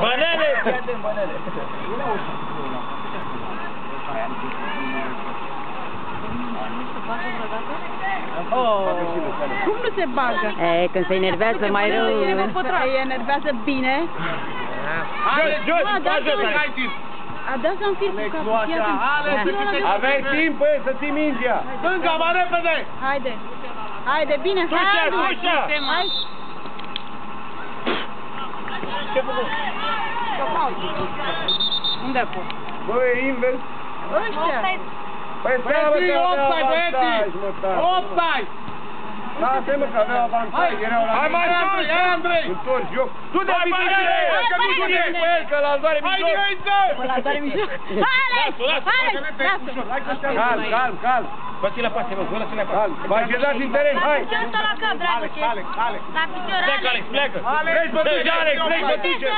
Bănele! Cum nu se bagă? Când se enervează mai rău. Se enervează bine. Jos, hai timp! A dat să-mi fir cu capul. Aveai timp, să ții mingea! Stânga, mai repede! Haide! Haide, bine! Tușa, tușa! Hai! Ce făcut? Unde a fost? Băi, invers! Ăștia! Păi seama că aveau avantaj, mă, tare! Offside! Lasă-i, mă, că aveau avantaj, erau la... Hai mai sus, hai Andrei! Întorci joc! Du-te, Vitesse! Du-te cu el, că l-a doare mijloc! Hai, Ioiță! Ăla doare mijloc! Calm, calm, calm! Bă-ți la pace, bă, vă-l-ți la pace! Calm, vă așezați în teren, hai! La cap, dragă, Alex, la picioare. pleacă! Pleci, bătușe, Alex, pleci, bătușe!